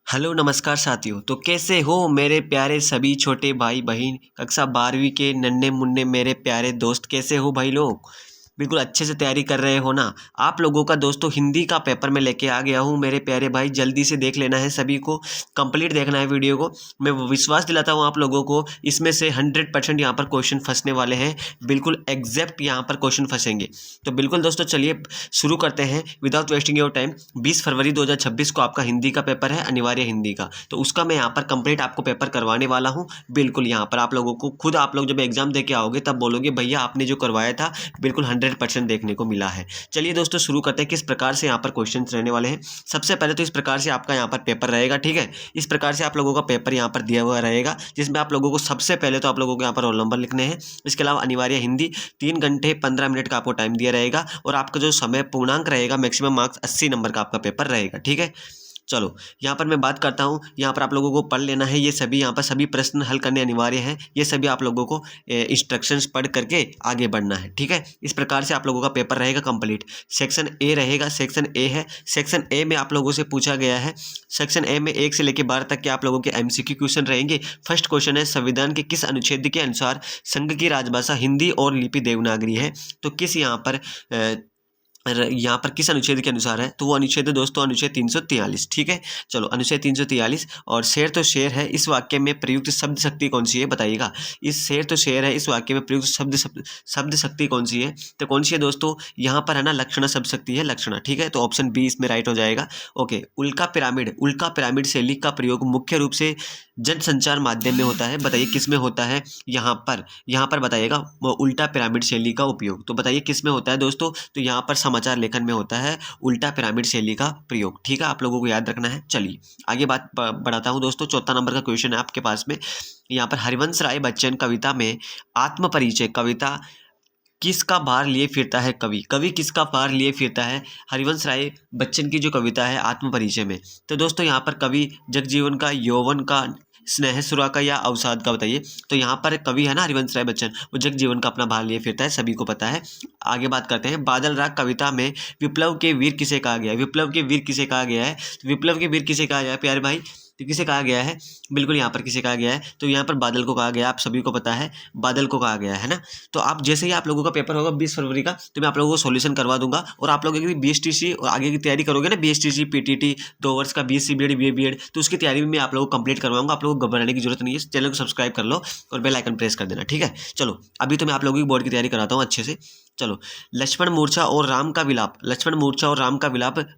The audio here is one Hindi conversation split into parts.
हेलो नमस्कार साथियों। तो कैसे हो मेरे प्यारे सभी छोटे भाई बहन, कक्षा 12वीं के नन्हे मुन्ने मेरे प्यारे दोस्त, कैसे हो भाई लोग? बिल्कुल अच्छे से तैयारी कर रहे हो ना? आप लोगों का दोस्तों हिंदी का पेपर मैं लेके आ गया हूँ मेरे प्यारे भाई, जल्दी से देख लेना है सभी को, कंप्लीट देखना है वीडियो को। मैं विश्वास दिलाता हूँ आप लोगों को, इसमें से 100% यहाँ पर क्वेश्चन फंसने वाले हैं, बिल्कुल एग्जैक्ट यहाँ पर क्वेश्चन फंसेंगे। तो बिल्कुल दोस्तों चलिए शुरू करते हैं विदाउट वेस्टिंग योर टाइम। 20 फरवरी 2026 को आपका हिंदी का पेपर है, अनिवार्य हिंदी का। तो उसका मैं यहाँ पर कंप्लीट आपको पेपर करवाने वाला हूँ। बिल्कुल यहाँ पर आप लोगों को खुद, आप लोग जब एग्जाम दे के आओगे तब बोलोगे भैया आपने जो करवाया था बिल्कुल 100% देखने को मिला है। चलिए दोस्तों शुरू करते हैं किस प्रकार से यहाँ पर क्वेश्चन रहने वाले हैं। सबसे पहले तो इस प्रकार से आपका यहाँ पर पेपर रहेगा, ठीक है। इस प्रकार से आप लोगों का पेपर यहाँ पर दिया हुआ रहेगा, जिसमें आप लोगों को सबसे पहले तो आप लोगों को यहाँ पर रोल नंबर लिखने हैं। इसके अलावा अनिवार्य हिंदी 3 घंटे 15 मिनट का आपको टाइम दिया रहेगा, और आपका जो समय पूर्णांक रहेगा, मैक्सिमम मार्क्स 80 नंबर का आपका पेपर रहेगा, ठीक है। चलो यहाँ पर मैं बात करता हूँ, यहाँ पर आप लोगों को पढ़ लेना है। ये सभी यहाँ पर सभी प्रश्न हल करने अनिवार्य हैं। ये सभी आप लोगों को इंस्ट्रक्शंस पढ़ करके आगे बढ़ना है, ठीक है। इस प्रकार से आप लोगों का पेपर रहेगा कंप्लीट। सेक्शन ए रहेगा, सेक्शन ए है। सेक्शन ए में आप लोगों से पूछा गया है, सेक्शन ए में 1 से लेकर 12 तक के आप लोगों के एमसीक्यू क्वेश्चन रहेंगे। फर्स्ट क्वेश्चन है, संविधान के किस अनुच्छेद के अनुसार संघ की राजभाषा हिंदी और लिपि देवनागरी है? तो किस यहाँ पर किस अनुच्छेद के अनुसार है? तो वो अनुच्छेद है दोस्तों अनुच्छेद 343, ठीक है। चलो अनुच्छेद 343। और शेर तो शेर है, इस वाक्य में प्रयुक्त शब्द शक्ति कौन सी है बताइएगा। इस शेर तो शेर है, इस वाक्य में प्रयुक्त शब्द शक्ति कौन सी है? तो कौन सी है दोस्तों? यहाँ पर है ना लक्षणा शब्द शक्ति है, लक्षणा, ठीक है। तो ऑप्शन बी इसमें राइट हो जाएगा। ओके। उल्का पिरामिड शैली का प्रयोग मुख्य रूप से जनसंचार माध्यम में होता है, बताइए किस में होता है? यहाँ पर बताइएगा वो उल्टा पिरामिड शैली का उपयोग। तो बताइए किस में होता है दोस्तों? तो यहाँ पर समाचार लेखन में होता है उल्टा पिरामिड शैली का प्रयोग, ठीक है। आप लोगों को याद रखना है। चलिए आगे बात बढ़ाता हूँ दोस्तों। चौथा नंबर का क्वेश्चन है आपके पास में। यहाँ पर हरिवंश राय बच्चन कविता में आत्म परिचय कविता किसका भार लिए फिरता है? कवि किसका भार लिए फिरता है? हरिवंश राय बच्चन की जो कविता है आत्म परिचय में। तो दोस्तों यहाँ पर कवि जगजीवन का, यौवन का, स्नेह सुरा का या अवसाद का? बताइए। तो यहाँ पर कवि है ना हरिवंश राय बच्चन, वो जगजीवन का अपना भार लिए फिरता है, सभी को पता है। आगे बात करते हैं। बादल राग कविता में विप्लव के वीर किसे कहा गया है? विप्लव के वीर किसे कहा गया है? तो विप्लव के वीर किसे कहा गया है प्यारे भाई? तो किसे कहा गया है? बिल्कुल यहाँ पर किसे कहा गया है? तो यहाँ पर बादल को कहा गया है, आप सभी को पता है, बादल को कहा गया है ना। तो आप जैसे ही आप लोगों का पेपर होगा 20 फरवरी का, तो मैं आप लोगों को सॉल्यूशन करवा दूंगा। और आप लोग यदि बीएसटीसी और आगे की तैयारी करोगे ना, बीएसटीसी पीटीटी 2 वर्ष का बीएससी बीएड बीएड, तो उसकी तैयारी भी मैं आप लोगों को कंप्लीट करवाऊंगा। आप लोगों को घबराने की जरूरत नहीं है। चैनल को सब्सक्राइब कर लो और बेल आइकन प्रेस कर देना, ठीक है। चलो अभी तो मैं आप लोगों की बोर्ड की तैयारी कराता हूँ अच्छे से। चलो, लक्ष्मण मूर्छा और राम का विलाप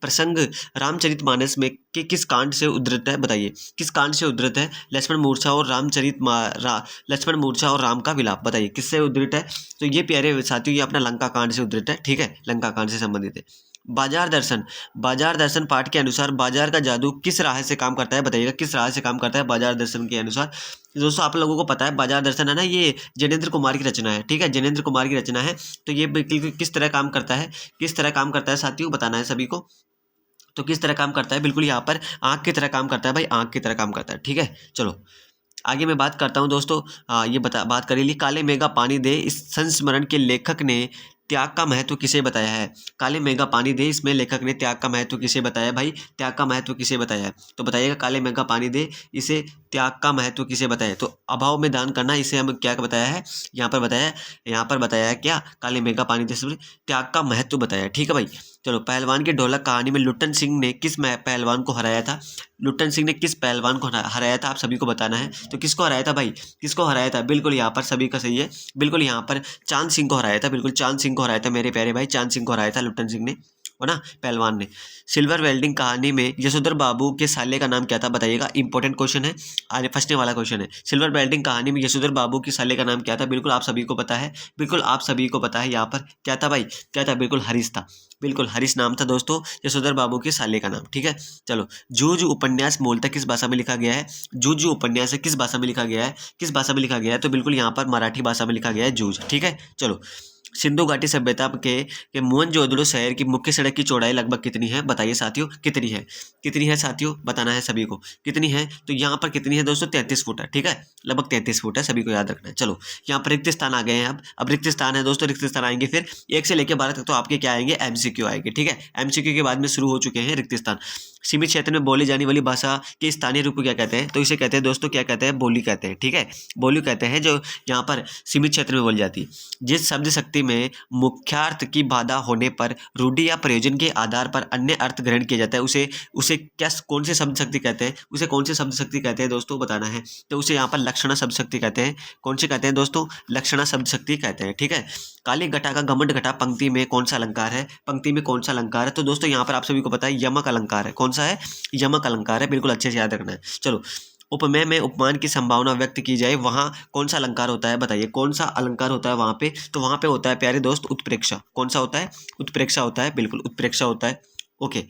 प्रसंग रामचरितमानस में के किस कांड से उद्धृत है? बताइए किस कांड से उद्धृत है? लक्ष्मण मूर्छा और लक्ष्मण मूर्छा और राम का विलाप, बताइए किससे उद्धृत है? तो ये प्यारे साथियों ये अपना लंका कांड से उद्धृत है, ठीक है, लंका कांड से संबंधित है। बाजार दर्शन पाठ के अनुसार बाजार का जादू किस राह से काम करता है? बताइएगा किस राह से काम करता है बाजार दर्शन के अनुसार? दोस्तों आप लोगों को पता है बाजार दर्शन है ना, ये जैनेन्द्र कुमार की रचना है, ठीक है, जैनेन्द्र कुमार की रचना है। तो ये बिल्कुल किस तरह काम करता है, किस तरह काम करता है साथियों, बताना है सभी को। तो किस तरह काम करता है? बिल्कुल यहाँ पर आँख की तरह काम करता है भाई, आँख की तरह काम करता है, ठीक है। चलो आगे मैं बात करता हूँ दोस्तों। बात करी ली, काले मेघा पानी दे इस संस्मरण के लेखक ने त्याग का महत्व किसे बताया है? काले मेघा पानी दे, इसमें लेखक ने त्याग का महत्व किसे बताया भाई? त्याग का महत्व किसे बताया है? तो बताइएगा काले मेघा पानी दे, इसे त्याग का महत्व किसे बताया है? तो अभाव में दान करना, इसे हम क्या बताया है? यहाँ पर बताया है क्या? काले मेघा पानी दे त्याग का महत्व बताया है, ठीक है भाई। चलो, पहलवान की ढोलक कहानी में लुट्टन सिंह ने किस पहलवान को हराया था? लुट्टन सिंह ने किस पहलवान को हराया था? आप सभी को बताना है। तो किसको हराया था भाई? किसको हराया था? बिल्कुल यहाँ पर सभी का सही है, बिल्कुल यहाँ पर चांद सिंह को हराया था, बिल्कुल चांद सिंह को हराया था मेरे प्यारे भाई, चांद सिंह को हराया था लुट्टन सिंह ने, है ना, पहलवान ने। सिल्वर वेल्डिंग कहानी में यशोधर बाबू के साले का नाम क्या था? बताइएगा, इंपॉर्टेंट क्वेश्चन है, आगे फंसने वाला क्वेश्चन है। सिल्वर वेल्डिंग कहानी में यशोधर बाबू के साले का नाम क्या था? बिल्कुल आप सभी को पता है, बिल्कुल आप सभी को पता है। यहाँ पर क्या था भाई? क्या था? बिल्कुल हरीश था, बिल्कुल हरीश नाम था दोस्तों यशोधर बाबू के साले का नाम, ठीक है। चलो, जूझ उपन्यास मूलतः किस भाषा में लिखा गया है? जूझ उपन्यास है किस भाषा में लिखा गया है? किस भाषा में लिखा गया है? तो बिल्कुल यहाँ पर मराठी भाषा में लिखा गया है जूझ, ठीक है। चलो, सिंधु घाटी सभ्यता के मोहनजोदड़ो शहर की मुख्य सड़क की चौड़ाई लगभग कितनी है? बताइए साथियों कितनी है? कितनी है साथियों, बताना है सभी को कितनी है। तो यहाँ पर कितनी है दोस्तों? 33 फुट है, ठीक है, लगभग 33 फुट है, सभी को याद रखना है। चलो, यहाँ पर रिक्त स्थान आ गए हैं। अब रिक्त स्थान है दोस्तों, रिक्त स्थान आएंगे फिर 1 से लेकर 12 तक तो आपके क्या आएंगे? एमसीक्यू आएंगे, ठीक है। एमसीक्यू के बाद में शुरू हो चुके हैं रिक्त स्थान। सीमित क्षेत्र में बोली जाने वाली भाषा के स्थानीय रूप को क्या कहते हैं? तो इसे कहते हैं दोस्तों, क्या कहते हैं? बोली कहते हैं। ठीक है, बोली कहते हैं जो यहाँ पर सीमित क्षेत्र में बोली जाती है। जिस शब्द शक्ति में मुख्यार्थ की बाधा होने पर रूढ़ि या प्रयोजन के आधार पर अन्य अर्थ ग्रहण किया जाता है, उसे उसे क्या, कौन से शब्द शक्ति कहते हैं? उसे कौन से शब्द शक्ति कहते हैं दोस्तों, बताना है। तो उसे यहाँ पर लक्षणा शब्द शक्ति कहते हैं। कौन से कहते हैं दोस्तों? लक्षणा शब्द शक्ति कहते हैं। ठीक है, काली घटा का घमंड घटा पंक्ति में कौन सा अलंकार है? पंक्ति में कौन सा अलंकार है? तो दोस्तों यहाँ पर आप सभी को पता है यमक अलंकार है। कौन सा है? यमक अलंकार है, बिल्कुल अच्छे से याद रखना है। चलो, उपमेय में उपमान की संभावना व्यक्त की जाए, वहां कौन सा अलंकार होता है? बताइए कौन सा अलंकार होता है वहां पे? तो वहां पे होता है प्यारे दोस्त उत्प्रेक्षा। कौन सा होता है? उत्प्रेक्षा होता है, बिल्कुल उत्प्रेक्षा होता है। ओके,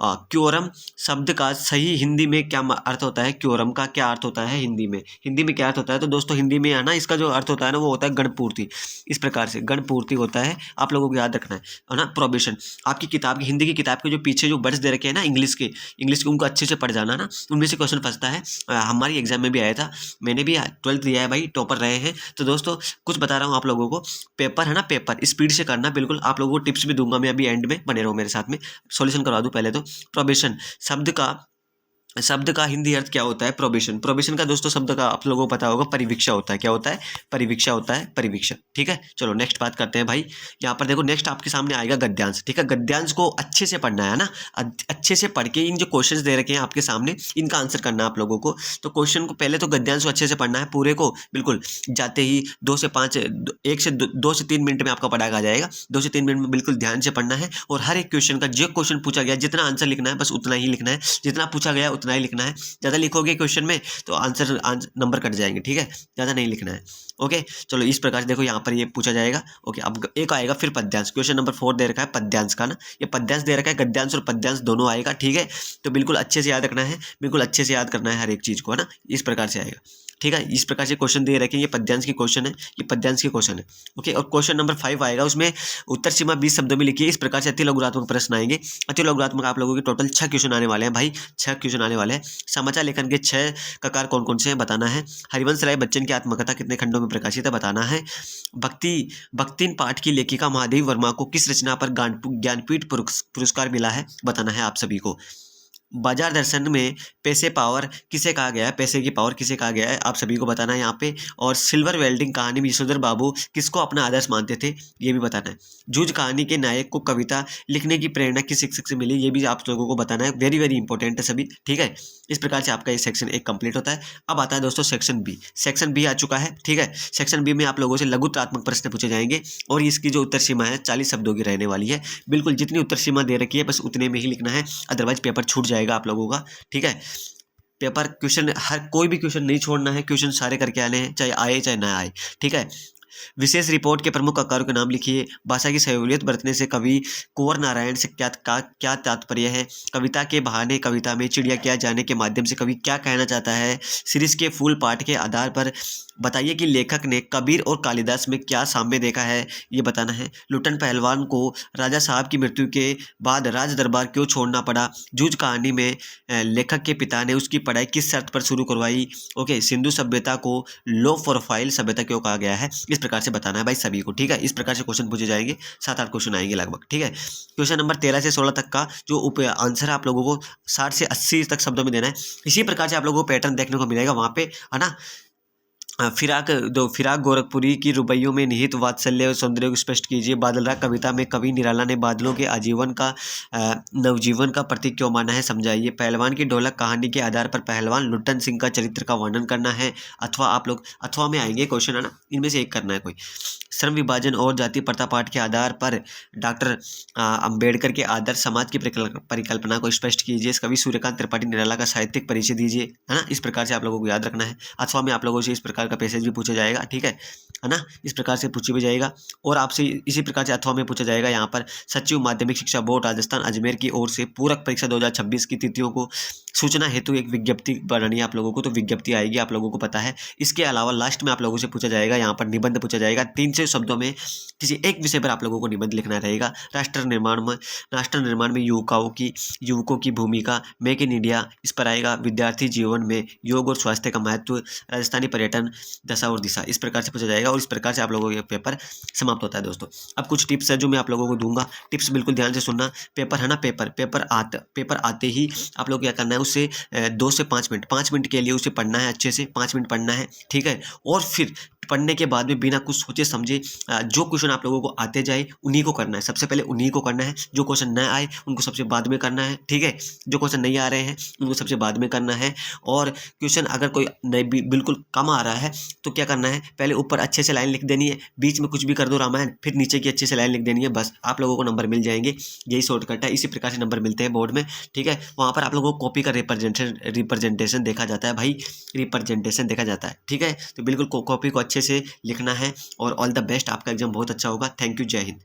क्योरम शब्द का सही हिंदी में क्या अर्थ होता है? क्योरम का क्या अर्थ होता है हिंदी में? हिंदी में क्या अर्थ होता है? तो दोस्तों हिंदी में है ना, इसका जो अर्थ होता है ना, वो होता है गणपूर्ति। इस प्रकार से गणपूर्ति होता है, आप लोगों को याद रखना है ना। प्रोबेशन, आपकी किताब की, हिंदी की किताब के जो पीछे जो वर्ड्स दे रखे हैं ना इंग्लिश के, उनको अच्छे से पढ़ जाना ना, उनमें से क्वेश्चन फंसता है। हमारी एग्जाम में भी आया था, मैंने भी 12th दिया है भाई, टॉपर रहे हैं। तो दोस्तों कुछ बता रहा हूँ आप लोगों को, पेपर है ना, पेपर स्पीड से करना, बिल्कुल आप लोगों को टिप्स भी दूंगा मैं अभी एंड में, बने रहो मेरे साथ में, सॉल्यूशन करवा दूं पहले तो। प्रोबेशन शब्द का हिंदी अर्थ क्या होता है? प्रोबेशन। प्रोबेशन का दोस्तों शब्द का आप लोगों को पता होगा, परिवीक्षा होता है। क्या होता है? परिवीक्षा होता है, परिवीक्षा। ठीक है, चलो नेक्स्ट बात करते हैं भाई। यहाँ पर देखो नेक्स्ट आपके सामने आएगा गद्यांश। ठीक है, गद्यांश को अच्छे से पढ़ना है ना, अच्छे से पढ़ के इन जो क्वेश्चंस दे रखे हैं आपके सामने, इनका आंसर करना है आप लोगों को। तो क्वेश्चन को पहले तो गद्यांश को अच्छे से पढ़ना है, पूरे को बिल्कुल जाते ही 2 से 5 2 से 3 मिनट में आपका पढ़ा आ जाएगा। 2 से 3 मिनट में बिल्कुल ध्यान से पढ़ना है, और हर एक क्वेश्चन का जो क्वेश्चन पूछा गया, जितना आंसर लिखना है बस उतना ही लिखना है, जितना पूछा गया उतना ही लिखना है। ज़्यादा लिखोगे क्वेश्चन में तो आंसर नंबर कट जाएंगे। ठीक है, ज़्यादा नहीं लिखना है। ओके, चलो इस प्रकार से देखो यहाँ पर ये पूछा जाएगा। ओके, अब एक आएगा फिर पद्यांश, क्वेश्चन नंबर 4 दे रखा है पद्यांश का ना, ये पद्यांश दे रखा है, गद्यांश और पद्यांश दोनों आएगा। ठीक है, तो बिल्कुल अच्छे से याद रखना है, बिल्कुल अच्छे से याद करना है हर एक चीज़ को, है ना, इस प्रकार से आएगा। ठीक है, इस प्रकार से क्वेश्चन दे रखे हैं, ये पद्यांश की क्वेश्चन है, ये पद्यांश की क्वेश्चन है। ओके, और क्वेश्चन नंबर 5 आएगा, उसमें उत्तर सीमा 20 शब्दों में लिखिए। इस प्रकार से अति लघुरात्मक प्रश्न आएंगे। अति लघुरात्मक आप लोगों के टोटल 6 क्वेश्चन आने वाले हैं भाई, 6 क्वेश्चन आने वाले हैं। समाचार लेखन के 6 प्रकार कौन कौन से हैं बताना है। हरिवंश राय बच्चन की आत्मकथा कितने खंडों में प्रकाशित है बताना है। भक्तिन पाठ की लेखिका महादेवी वर्मा को किस रचना पर ज्ञानपीठ पुरस्कार मिला है बताना है आप सभी को। बाजार दर्शन में पैसे पावर किसे कहा गया है? पैसे की पावर किसे कहा गया है आप सभी को बताना है यहाँ पे। और सिल्वर वेल्डिंग कहानी में यशोधर बाबू किसको अपना आदर्श मानते थे, ये भी बताना है। जूझ कहानी के नायक को कविता लिखने की प्रेरणा किस शिक्षक से मिली, ये भी आप लोगों को बताना है। वेरी वेरी इंपॉर्टेंट है सभी। ठीक है, इस प्रकार से आपका ये सेक्शन 1 कंप्लीट होता है। अब आता है दोस्तों सेक्शन बी। सेक्शन बी आ चुका है। ठीक है, सेक्शन बी में आप लोगों से लघुत्रात्मक प्रश्न पूछे जाएंगे, और इसकी जो उत्तर सीमा है 40 शब्दों की रहने वाली है। बिल्कुल जितनी उत्तर सीमा दे रखी है बस उतने में ही लिखना है, अदरवाइज पेपर छूट जाएगा आप लोगों का। ठीक है, पेपर क्वेश्चन हर कोई भी क्वेश्चन नहीं छोड़ना है, क्वेश्चन सारे करके आने हैं, चाहे आए चाहे ना आए। ठीक है, विशेष रिपोर्ट के प्रमुख आकारों के नाम लिखिए। भाषा की सहूलियत बरतने से कवि कुंवर नारायण से क्या तात्पर्य है। कविता के बहाने कविता में चिड़िया किया जाने के माध्यम से कवि क्या कहना चाहता है। शीर्ष के फूल पाठ के आधार पर बताइए कि लेखक ने कबीर और कालिदास में क्या साम्य देखा है, ये बताना है। लुटन पहलवान को राजा साहब की मृत्यु के बाद राज दरबार क्यों छोड़ना पड़ा। जूझ कहानी में लेखक के पिता ने उसकी पढ़ाई किस शर्त पर शुरू करवाई। ओके, सिंधु सभ्यता को लो प्रोफाइल सभ्यता क्यों कहा गया है, इस प्रकार से बताना है भाई सभी को। ठीक है, इस प्रकार से क्वेश्चन पूछे जाएंगे, 7-8 क्वेश्चन आएंगे लगभग। ठीक है, क्वेश्चन नंबर 13 से 16 तक का जो आंसर है आप लोगों को 60 से 80 तक शब्दों में देना है। इसी प्रकार से आप लोगों को पैटर्न देखने को मिलेगा वहाँ पे, है ना। फिराक गोरखपुरी की रुबाइयों में निहित वात्सल्य और सौंदर्य को स्पष्ट कीजिए। बादलराग कविता में कवि निराला ने बादलों के आजीवन का नवजीवन का प्रतीक क्यों माना है, समझाइए। पहलवान की ढोलक कहानी के आधार पर पहलवान लुट्टन सिंह का चरित्र का वर्णन करना है। अथवा आप लोग अथवा में आएंगे क्वेश्चन, है ना, इनमें से एक करना है कोई। श्रम विभाजन और जाति प्रथा पाठ के आधार पर डॉक्टर अंबेडकर के आदर्श समाज की परिकल्पना को स्पष्ट कीजिए। कवि सूर्यकांत त्रिपाठी निराला का साहित्यिक परिचय दीजिए, है ना। इस प्रकार से आप लोगों को याद रखना है। अथवा में आप लोगों से इस प्रकार का पैसेज भी पूछा जाएगा। ठीक है ना, इस प्रकार से पूछा भी जाएगा। और आपसे इसी प्रकार से अथवा में पूछा जाएगा यहाँ पर सचिव माध्यमिक शिक्षा बोर्ड राजस्थान अजमेर की ओर से पूरक परीक्षा 2026 की तिथियों को सूचना हेतु एक विज्ञप्ति बनानी है आप लोगों को, तो विज्ञप्ति आएगी, आप लोगों को पता है। इसके अलावा लास्ट में आप लोगों से पूछा जाएगा यहाँ पर निबंध पूछा जाएगा। 300 शब्दों में किसी एक विषय पर आप लोगों को निबंध लिखना रहेगा। राष्ट्र निर्माण में युवकों की भूमिका, मेक इन इंडिया, इस पर आएगा। विद्यार्थी जीवन में योग और स्वास्थ्य का महत्व, राजस्थानी पर्यटन, दशा और दिशा, इस प्रकार से पूछा जाएगा और इस प्रकार से आप लोगों का पेपर समाप्त होता है दोस्तों। अब कुछ टिप्स है जो मैं आप लोगों को दूंगा, टिप्स बिल्कुल ध्यान से सुनना। पेपर है ना, पेपर आते ही आप लोग क्या करना है, उससे 2 से 5 मिनट के लिए उसे पढ़ना है, अच्छे से 5 मिनट पढ़ना है, ठीक है। और फिर पढ़ने के बाद में बिना कुछ सोचे समझे जो क्वेश्चन आप लोगों को आते जाए उन्हीं को करना है, सबसे पहले उन्हीं को करना है। जो क्वेश्चन न आए उनको सबसे बाद में करना है, ठीक है। जो क्वेश्चन नहीं आ रहे हैं उनको सबसे बाद में करना है। और क्वेश्चन अगर कोई नहीं बिल्कुल कम आ रहा है तो क्या करना है, पहले ऊपर अच्छे से लाइन लिख देनी है, बीच में कुछ भी कर दो रामायण, फिर नीचे की अच्छे से लाइन लिख देनी है, बस आप लोगों को नंबर मिल जाएंगे। यही शॉर्टकट है, इसी प्रकार से नंबर मिलते हैं बोर्ड में, ठीक है। वहाँ पर आप लोगों को कॉपी का रिप्रेजेंटेशन देखा जाता है भाई, रिप्रेजेंटेशन देखा जाता है, ठीक है। तो बिल्कुल कॉपी को अच्छे से लिखना है और ऑल द बेस्ट, आपका एग्जाम बहुत अच्छा होगा। थैंक यू, जय हिंद।